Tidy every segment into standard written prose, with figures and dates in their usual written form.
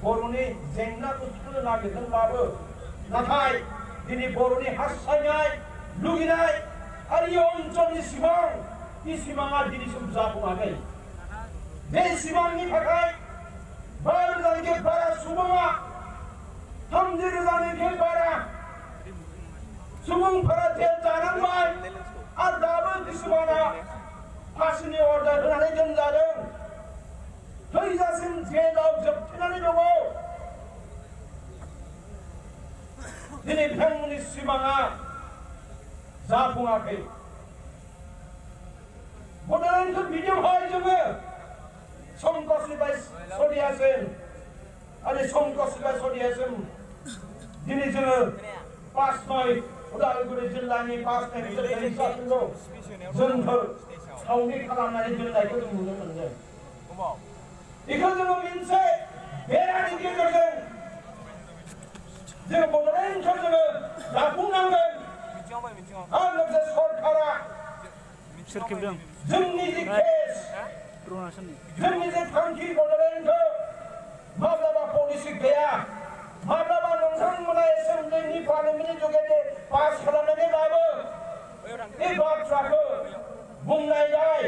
बर'नि जेंनाखौ सुफुंनो नागिरदोंब्लाबो नाथाय दिनै बर'नि हास्थायनाय लुगैनाय आरो इ ओनसोलनि सिमां इ सिमाङा दिनैसिम जाफुङाखै बे सिमांनि थाखाय 12,000 बारा सुबुङा 30,000 बारा सुबुंफोरा जेल जानांबाय आरो दाबो किसुमाना फासिनि अर्डार होनानै दोनजादों थैजासिम जेलाव जोबथेनानै दङ दिनै बिथांमोननि सिमाङा जाफुङाखै बड'लेण्डखौ बिदियावहाय जोङो संकसनिफ्राय सदियासिम आरो संकसनिफ्राय सदियासिम दिनै जोङो 5 उदालगुरि जिल्लानि 5 हिसाबखौ जोंखौ सावनि खालामनानै दोननायखौ जों नुनो मोनदों बेखौ जोङो मोनसे बेरानि गेजेरजों जोङो बड'लेण्डखौ जोङो दाफुंनांगोन आरो लोगोसे सरकारा जोंनि जे केस जोंनि जे थांखि बड'लेण्डखौ माब्लाबा पलिसि गैया माब्लाबा नोंथांमोना एसेम्बलिनि पार्लियामेन्टनि जुगेदि पास खालामनानैब्लाबो बे बाथ्राखौ बुंनाय जाय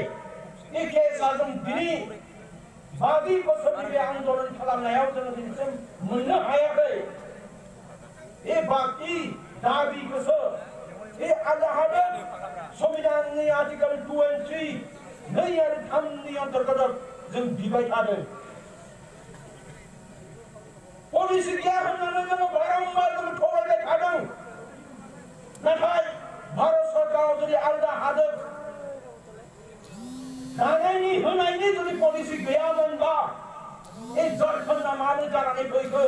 बे केसआ जों दिनै 20 बोसोरनि बे आन्दोलन खालामनायाव जोङो दिनैसिम मोननो हायाखै बे बाकी दाबिखौसो बे आलादा हादोर संबिधाननि आर्टिकल 23 2 आरो 3 नि अन्तर्गत जों बिबाय थादों पलिसि गैया होननानै जोङो बारम्बार जोङो थगायबाय थादों नाथाय भारत सरकाराव जुदि आलादा हादोर दानायनि होनायनि जुदि पलिसि गैयामोनबा झारखन्डआ मानो जानानै फैखो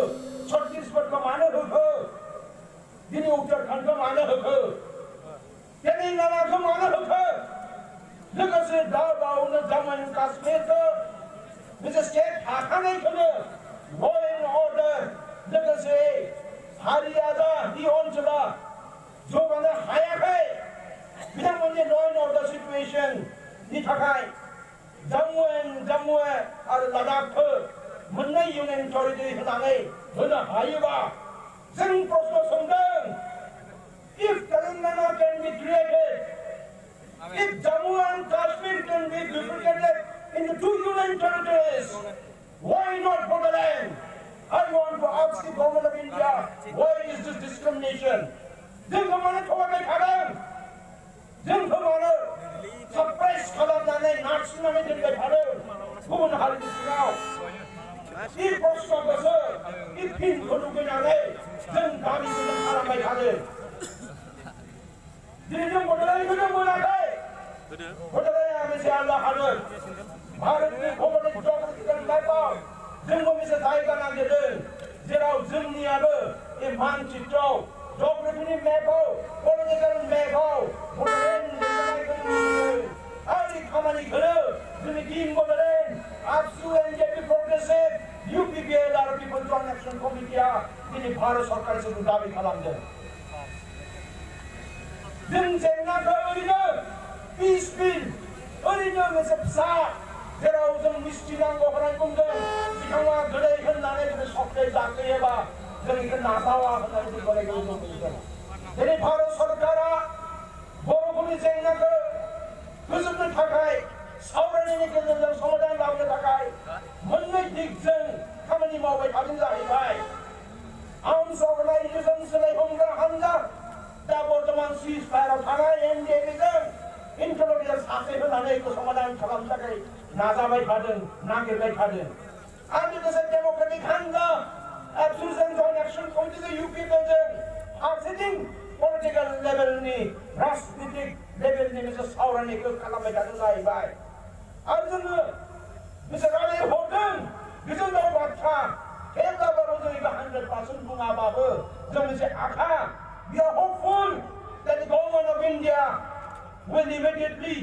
छत्तीसगढ़खौ मानो होखो दिनै उत्तराखन्डखौ मानो होखो तेलेंगानाखौ मानो होखो लोगोसे दाबावनो जम्मू एन्ड काश्मीरखौ मोनसे स्टेट थाखानायखौनो ल' एन्ड अर्डार लोगोसे हारियाजानि ओनसोला जौगानो हायाखै बिथांमोननि ल' एन्ड अर्डार सिचुएसननि थाखाय जम्मु आरो लादाखखौ मोननै इउनियन टेरिटरि होनानै होनो हायोबा जों प्रश्न सोंदों if Telangana can be created if Jammu and Kashmir can be bifurcated into 2 union territories why not Bodoland I want to ask the government of India why is this discrimination जोंखौ मानो थगायबाय थादों जोंखौ मानो suppress खालामनानै नारसिननानै दोनबाय थादों गुबुन हारिनि सिङाव इ प्रश्नखौसो इ फिनखौ लुबैनानै जों दाबिखौ खालामबाय थादों दिनै जों बड'लेण्डखौ मोनाखै बड'लेण्डआ मोनसे आलादा हादोर भारतनि भौगोलिक जिअ'ग्राफिकेल मेपआव जोंबो मोनसे जायगा नागिरदों जेराव जोंनियाबो बे मानचित्रआव जिअ'ग्राफिनि मेपआव पलिटिकेल मेपआव बड'लेण्ड लिरनायखौ नुनो आरो खामानिखौनो जोंनि टीम बड'लेण्ड आबसु एनजेपि प्रोग्रेसिभ UPPL आरो पिपल जइन्ट एक्सन कमिटिया दिनै भारत सरकारजों दाबि खालामदों जों जेंनाखौ ओरैनो पिस बिल ओरैनो मोनसे फिसा जेराव जों मिस्टि नांगौ होननानै बुंदों बिथाङा गोदै होननानै जुदि सक्लेट जाखोयोबा जों बेखौ नाजावा होननानै बुंनायखौ जों बुंदों दिनै भारत सरकारा बर'फोरनि जेंनाखौ फोजोबनो थाखाय सावरायनायनि गेजेरजों समाधान लाबोनो थाखाय मोननै दिगजों खामानि मावबाय थादों जाहैबाय आर्म्स अर्गानाइजेसन सोलायहमग्रा हानजा दा बर्तमान सिज फायाराव थानाय एनडिएफजों इन्टारल'कियार सासे होनानै समाधान खालामनो थाखाय नाजाबाय थादों नागिरबाय थादों आरो लोगोसे डेम'क्रेटिक हानजा एबसुलुसन जइन्ट एक्सन कमिटिजों UPPLजों फारसेथिं पलिटिकेल लेभेलनि राजनीतिक लेभेलनि मोनसे सावरायनायखौ खालामबाय थादों जाहैबाय आरो जोङो मोनसे रायज्लायहरदों गोजोनथाव बाथ्रा थेवब्लाबो जों 100% बुङाबाबो जों मोनसे आखा we are hopeful that the government of India will immediately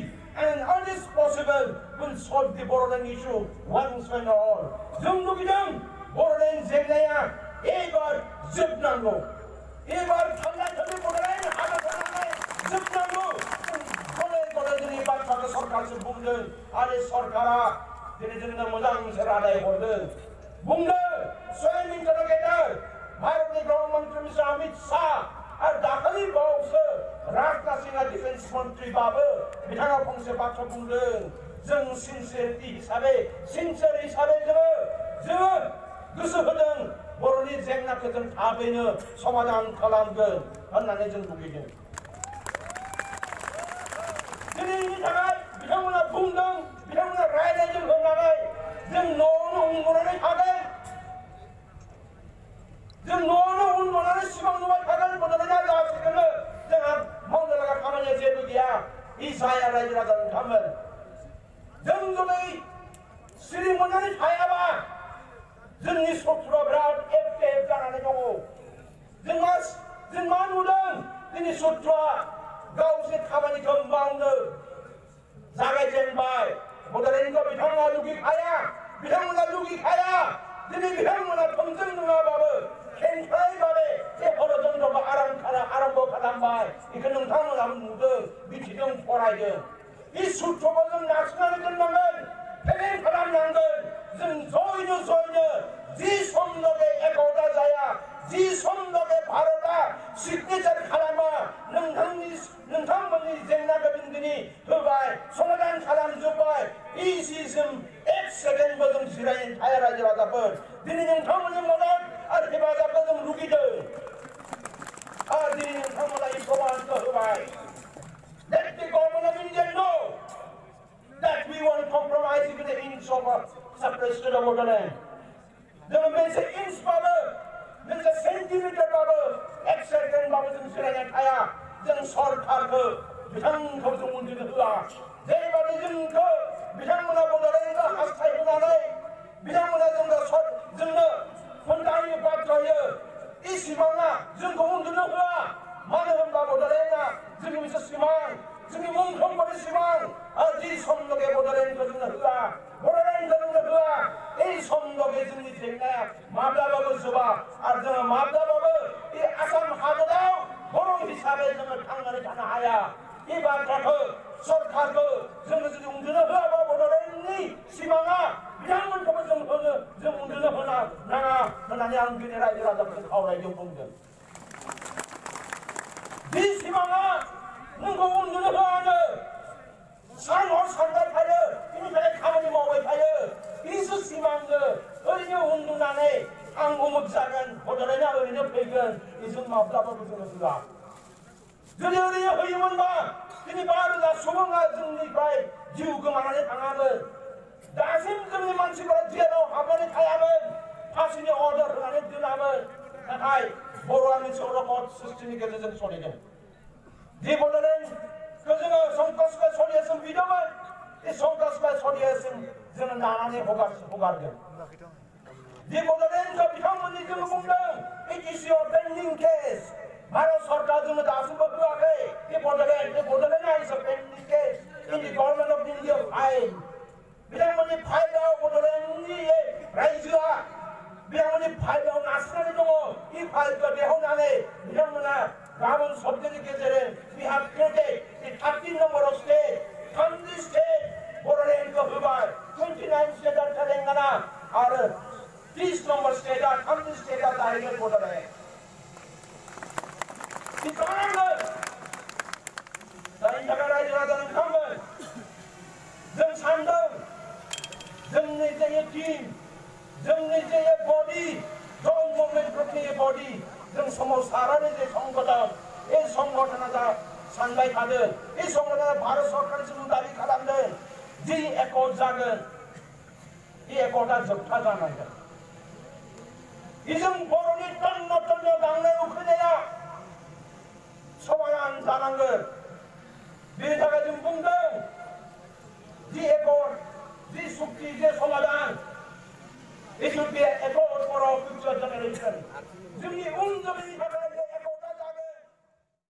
and as possible will solve the Bodoland issue once and all. जों लुबैदों बड'लेण्ड जेंनाया एबार जोबनांगौ एबार थांलाय फैलाय बड'लेण्ड हादोरनानै जोबनांगौ गले गले जोंनि बाथ्राखौ सरकारजों बुंदों आरो सरकारा दिनै जोंनो मोजां मोनसे रादाय हरदों बुंदों मन्त्रि अमित शाह आरो दाखालि बावैसो राजनाथ सिंहआ डिफेन्स मन्त्रिबाबो बिथाङा फंसे बाथ्रा बुंदों जों सिनसियारिटि हिसाबै जोङो गोसो होदों बर'नि जेंनाखौ जों थाबैनो समाधान खालामगोन होननानै जों लुबैदों। दिनैनि थाखाय बिथांमोना बुंदों बिथांमोना रायज्लायदों होननानै जों न'आवनो उन्दुनानै थागोन जों न'आवनो उन्दुनानै सिमां नुबाय थागोन बड'लेण्डआ लासैनो जोंहा मावनो लागा खामानिया जेबो गैया इ जाया रायजो राजा नोंथांमोन जों जुदि सिरि मोननानै थायाबा जोंनि शत्रुआ बिराद एक्टिभ जानानै दङ जों मा नुदों दिनै शत्रुआ गावसोरनि खामानिखौ मावनो जागायजेनबाय बड'लेण्डखौ बिथांमोना लुगैखाया दिनै बिथांमोना थोंजों नङाबाबो खेंख्रायबाबो बे षड़यन्त्रखौ आरम्भ खालामबाय बेखौ नोंथांमोनाबो नुदों मिथिदों फरायदों बे शत्रुखौ जों नारसिननानै दोननांगोन फेलें खालामनांगोन जों जयनो जि समलगे एकता जाया जि समलगे भारतआ सिगनेचार खालामा नोंथांमोननि जेंनाखौ दिनै होबाय समाधान खालामजोब्बाय इसिसिम एक सेकेन्डबो जों जिरायनो थाया रायजो राजाफोर दिनै नोंथांमोननि मदद आरो हेफाजाबखौ जों लुगैदों आरो दिनै नोंथांमोना इ प्रमाणखौ होबाय Let the government of India know that we won't compromise even an inch of separation of Bodoland. जोङो मोनसे इंचबाबो मोनसे सेन्टिमिटारबाबो एक सेकेन्डबाबो जों जिरायनानै थाया जों सरकारखौ बिथांखौ जों उन्दुनो होआ जेरैबायदि जोंखौ बिथांमोना बड'लेण्डखौ हास्थायहोनानै बिथांमोना जोंनो खोन्थायो बाथ्रायो इ सिमाङा जोंखौ उन्दुनो होआ मानो होनबा बड'लेण्डआ जोंनि मोनसे सिमां जोंनि मुंख्लंबारि सिमां आरो जि समलगे बड'लेण्डखौ जोंनो होआ এই সমলগে जोंनि जेंनाया माब्लाबाबो जोबा आरो जोङो माब्लाबाबो बे आसाम हादराव बर' हिसाबै जोङो थांनानै थानो हाया बे बाथ्राखौ सरकारखौ जोङो जुदि उन्दुनो होआबा बड'लेण्डनि सिमाङा बिथांमोनखौबो जों उन्दुनो नाङा होननानै आं दिनै रायजो राजाफोरखौ खावलायदों बुंदों बे सिमाङा नोंखौ उन्दुनो होआनो सान हर सानबाय थायो बिनि थाखाय खामानि मावबाय थायो बिसो सिमांनो ओरैनो उन्दुनानै आं उमुक जागोन बड'लेण्डआ ओरैनो फैगोन बेजों माब्लाबाबो जोङो होआ जुदि ओरैनो होयोमोनबा दिनै 12,000 सुबुङा जोंनिफ्राय जिउ गोमानानै थाङामोन दासिम जोंनि मानसिफोरा जेलाव हाबनानै थायामोन फांसिनि अर्डार होनानै दोनामोन नाथाय बर'आ मोनसे अलखद सृष्टिनि गेजेरजों सोलिदों जे बड'लेण्डखौ जोङो संकसखौ सलियासिम बिदोंमोन बे संकसखौ सलियासिम जोङो नानानै हगारगोन जे बड'लेण्डखौ बिथांमोननि जोङो बुंदों it is your pending case Bharat सरकार जोङो दासिमबो होआखै बे बड'लेण्डआ is a pending case in the government of India file बिथांमोननि फाइलाव बड'लेण्डनि रायजोआ बिथांमोननि फाइलाव नारसिननानै दङ इ फाइलखौ दिहुननानै बिथांमोना गाबोन सबजेक्टनि गेजेरजों we have created the 13 number of state 30 state बड'लेण्डखौ होबाय 29 स्टेटआ तेलेंगाना आरो 30 नम्बर स्टेटआ 30 स्टेटआ जाहैगोन बड'लेण्ड जायनि थाखाय रायजो राजा नोंथांमोन जों सानदों जोंनि जे टीम जोंनि जे बडी जॉइंट मुभमेंट ग्रुपनि बडी जों सोमावसारानि जे संगठन बे संगठना जा सानबाय थादों बे संगठना भारत सरकारसिम दाबि खालामदों जि एकर्ड जागोन बे एकर्डआ जोबथा जानांगोन बेजों बर'नि तन्न गांनाय उखैनाया समाधान जानांगोन बेनि थाखाय जों बुंदों जि एकर्ड जि सुक्ति जे समाधान It should be an accord for our future generation.